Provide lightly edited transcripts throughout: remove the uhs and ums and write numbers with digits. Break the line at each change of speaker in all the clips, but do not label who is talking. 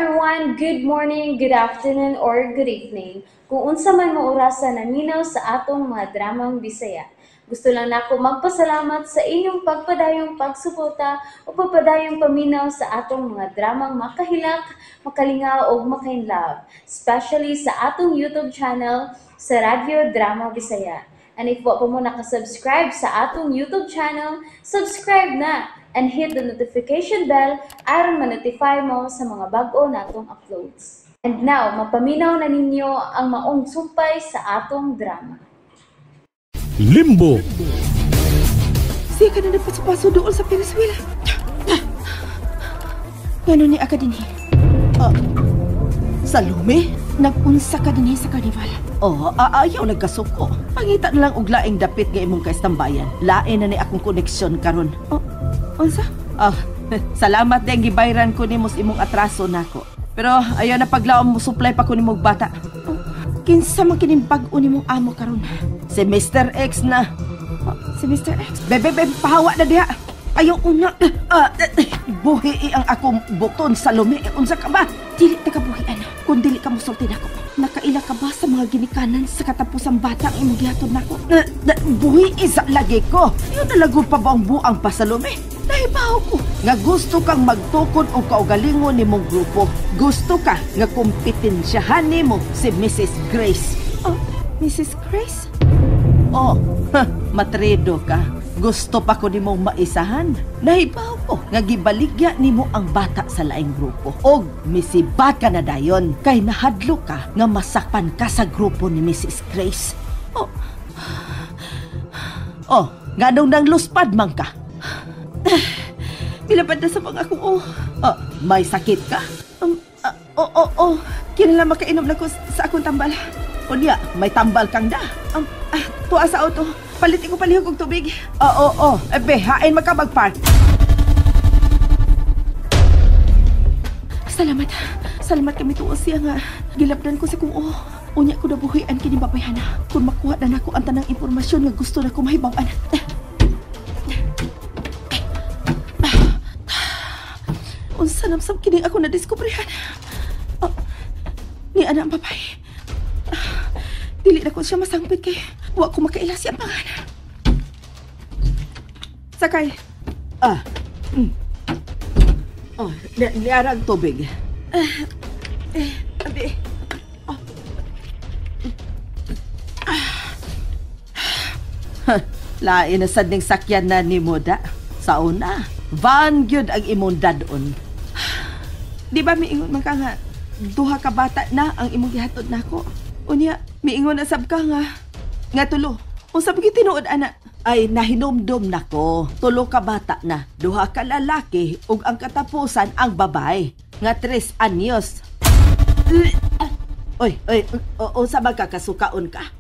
everyone, good morning, good afternoon, or good evening. Kung unsa man mo orasan naminaw sa atong mga dramang Bisaya. Gusto lang nako magpasalamat sa inyong pagpadayong pagsuporta o pagpadayong paminaw sa atong mga dramang makahilak, makalingaw o makainlove, especially sa atong YouTube channel sa Radyo Drama Bisaya. And if wa pa mo nakasubscribe sa atong YouTube channel, subscribe na and hit the notification bell aron ma-notify mo sa mga bag-o natong uploads. And now, mapaminaw na ninyo ang maong sumpay sa atong drama.
Limbo.
Siya ka na nagpaso-paso doon sa Venezuela. Ngano ni ka dinhi?
Salome?
Nag-unsa ka dinhi sa karnival?
Ayaw nagkasuko. Pangita na lang og laing dapit nga imong kaistambayan. Lain na ni akong koneksyon karon.
Unsa?
Salamat din gibayran ko nimo sa imong atraso nako. Pero ayaw na paglaom mo supply pa ko nimong bata.
Kinsa man kining bag-o nimong amo karon?
Si Mr. X na.
Si Mr. X?
Bebe, pahawa na diha. Ayaw una. Buhi ang akong bukton, Salome. Unsa ka ba?
Dili ta kabuhian. Kung dili ka musulti nako. Nakaila ka ba sa mga ginikanan sa katapusang bata ang imong gihatod nako?
Buhi isa lagi ko. Yun nalagod pa ba ang buang pa, Salome? Nahibaw ko nga gusto kang magtukod o kaugalingon ni mong grupo. Gusto ka nga kompetensyahan ni mo si Mrs. Grace.
Mrs. Grace?
Matredo ka. Gusto pa ko ni mong maisahan. Nahibaw ko nga gibaligya ni mo ang bata sa laing grupo. Og misibat ka na dayon kay nahadlo ka nga masakpan ka sa grupo ni Mrs. Grace. Ganong nang luspad man ka.
Bilabad na sa mga akong
may sakit ka?
Kinala makainom na ko sa akong tambal.
Unya, may tambal kang da.
Tuwa sa auto. Palitin ko palihog og tubig.
Hain magkabagpark.
Salamat. Salamat kami tuos siya nga. Gilabdan ko si kung unya ko nabuhian kini babayhana. Kung makuha na nako ang tanang impormasyon nga gusto na ko mahibaw-an. Unsa namsam kini ako na diskubrihan. Ni ana ang babay. Dili na ko siya masangpit kay wa ko makaila siya pangalan. Sakay.
Niarang tubig.
Abi.
Lain na sad ning sakyan na ni Moda. Sa una, van gyud ang imong dadon.
Di ba miingon man ka nga duha ka bata na ang imong gihatod nako? Unya, miingon na sab ka nga tulo. Unsa ba tinuod ana?
Ay nahinomdom nako. Tulo ka bata na, duha ka lalaki ug ang katapusan ang babay. Nga 3 anyos. Unsa ba ka kasukaon ka?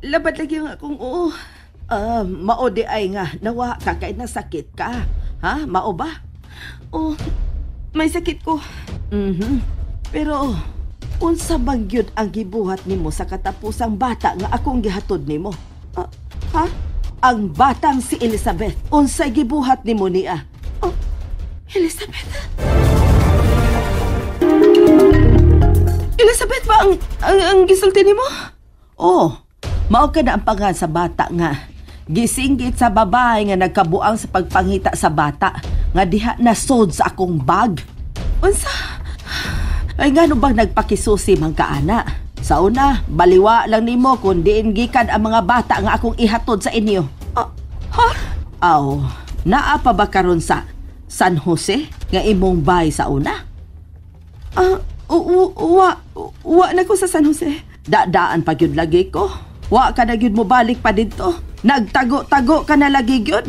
Labad lagi ang akong
mao di ay nga nawa ka kay nasakit ka. Ha? Mao ba?
May sakit ko.
Pero unsa bang gyud ang gibuhat nimo sa katapusang bata nga akong gihatod nimo?
Ha?
Ang batang si Elizabeth. Unsay gibuhat nimo niya?
Elizabeth? Elizabeth ba ang gisulti nimo?
Mao ka na ang pangan sa bata nga gisinggit sa babae nga nagkabuang sa pagpangita sa bata nga diha na sod sa akong bag.
Unsa?
Ay ngano bang nagpakisusi man ka ana? Sa una, baliwa lang nimo kung diin gikan ang mga bata nga akong ihatod sa inyo. Naa pa ba karon sa San Jose nga imong bay sa una?
Wa na ko sa San Jose.
Daan pa gyud lagi ko. Wa ka na gyud mo balik pa didto. Nagtago-tago ka na lagi gyud.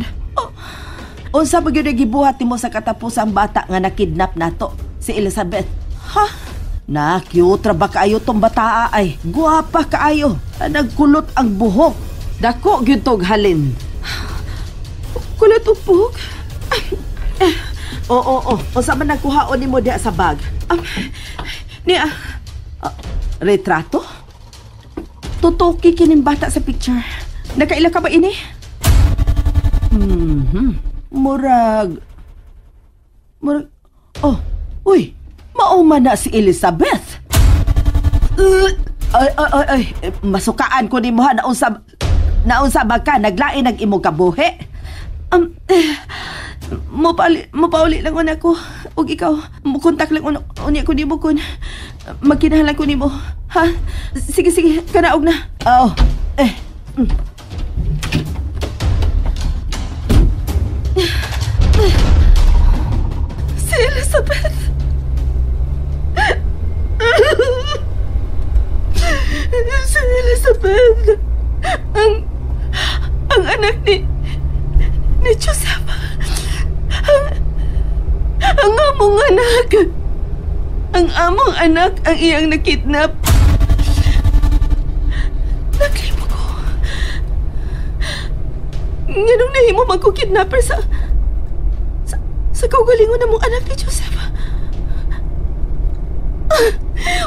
Unsa ba gyud gibuhat nimo sa katapusang bata nga nakidnap nato, si Elizabeth? Cute ra ba kaayo tong bataa ay? Guwapa kaayo. Nagkulot ang buhok. Dako gyud tog halin.
Kulot og buhok?
Unsa man nagkuhaon nimo diha sa bag? Retrato?
Tutuki kining bata sa picture. Nakaila ka ba ini?
Murag Oh, uy, mauma na si Elizabeth. Ay, masukaan ko ni mo ha, naunsa ba ka, naglain ang imong kabuhi? Mapauli lang una ko. Ug ikaw, mukontak lang unya ko ni mo kun magkinahalan ko ni mo. Ha? Sige, kanaog na. Oo. Si Elizabeth. Si Elizabeth. Ang anak ni Joseph. Ang among anak. Ang among anak ang iyang nakidnap. Naglimo ko. Nganong nahimo man ko kidnapper sa kaugalingon na mong anak ni Joseph.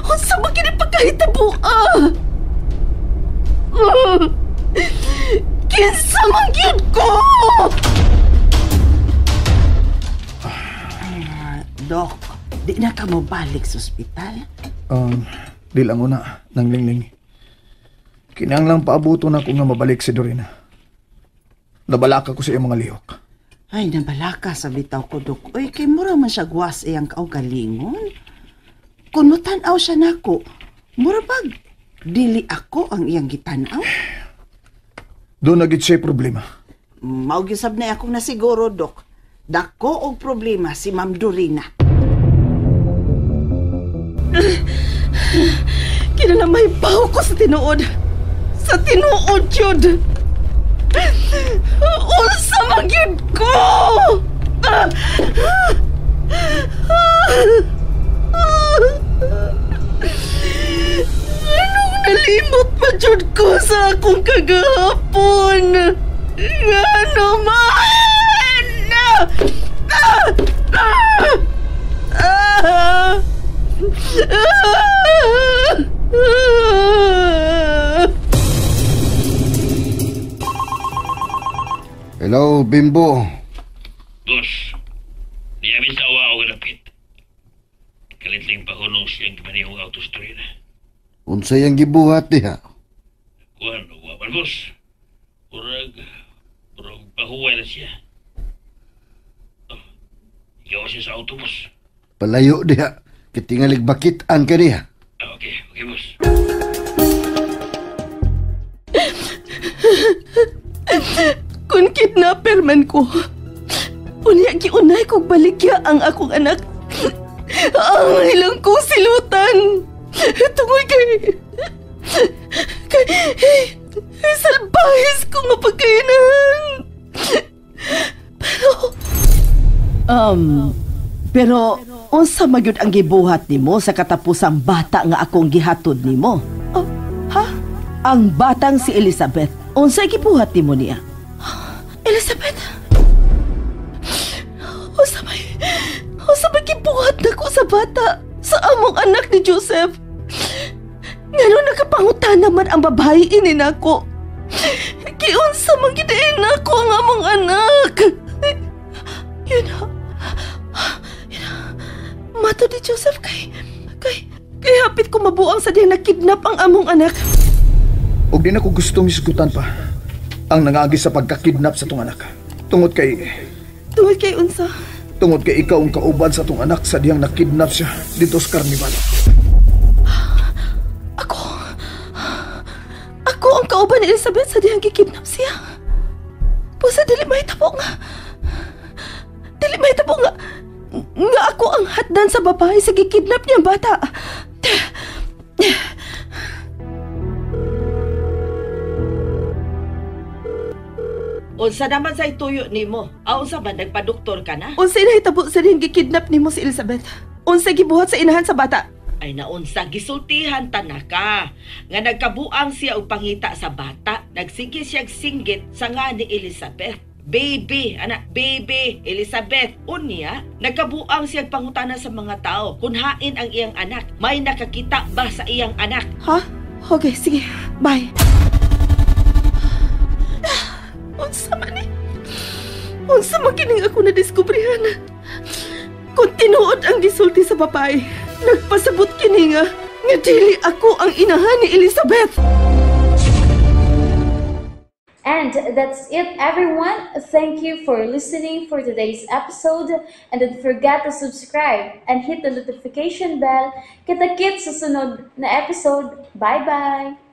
Unsa ba kini pagkahitabo? Kinsa man gyud ko? Dok, di na ka mo balik sa ospital?
Di lang una, nang lingling. Kinanglang paabuto na ko nga mabalik si Dorina. Nabalaka ko sa iyong mga lihok.
Ay, nabalaka sa bitaw ko, Dok. Uy, kay mura man siya guwas iyang kaugalingon. Kung matanaw siya nako, mura bag, dili ako ang iyang gitanaw.
Doon nagit siya problema.
Maugisab na akong nasiguro, Dok. Dako og problema si Ma'am Dorina. Kinalamay baho ko sa tinuod. Sa tinuod, yun. Unsa magyud ko? Anong nalimot pa jud ko sa akong kagahapon? Ano man?
Hello, Bimbo.
Boss, niyamin sa awa ako lapit. Kalitling pahunong siyang kimanihong autostory na.
Unsay ang gibuhat diha?
Kuhan, wapan boss. Purag pahuway na siya. Oh, ikaw siya sa autobus.
Palayo diha. Kitingalig bakitan ka diha.
Okay, boss.
Kung kidnapper man ko, unya giunay kong baligya ang akong anak. Ang ilang kong silutan. Tungoy kay salbahis ko nga pagkainahan.
Pero unsa magyud ang gibuhat nimo sa katapusang bata nga akong gihatod nimo? Oh, ha? Ang batang si Elizabeth. Unsay gibuhat nimo niya? Elizabeth? Unsa may gibuhat nako sa bata? Sa among anak ni Joseph? Ngano nakapangutan naman ang babae ini nako? Kiunsa man gidain nako ang among anak? Yun na. Mato ni Joseph kay hapit ko mabuang sa diyan nakidnap ang among anak.
Og di na ko gustong isgutan pa ang nangagi sa pagkakidnap sa tong anak. Tungod kay
unsa?
Tungod kay ikaw ang kauban sa tong anak sa diyang nakidnap siya dito sa karnival.
Ako ang kauban ni Elizabeth sa diyang gikidnap siya. Pusa dili mahitabo nga ako ang hatdan sa babae sa gikidnap niyang bata.
Unsa naman sa ituyo nimo? Unsa ba nagpa-doktor ka na?
Unsa nahitabo sa diyang gikidnap nimo si Elizabeth? Unsa gibuhat sa inahan sa bata?
Ay naunsa gisultihan tanaka nga nagkabuang siya og pangita sa bata, nagsige siyag singgit sa nga ni Elizabeth. Baby Elizabeth. Unya, nagkabuang siyag pangutana sa mga tao kung hain ang iyang anak. May nakakita ba sa iyang anak?
Ha? Okay, sige. Bye. Unsa man kining ako na diskubrihan. Kung tinuod ang gisulti sa babae, nagpasabot kini nga dili ako ang inahan ni Elizabeth.
And that's it, everyone. Thank you for listening for today's episode. And don't forget to subscribe and hit the notification bell. Kita-kits sa sunod na episode. Bye-bye!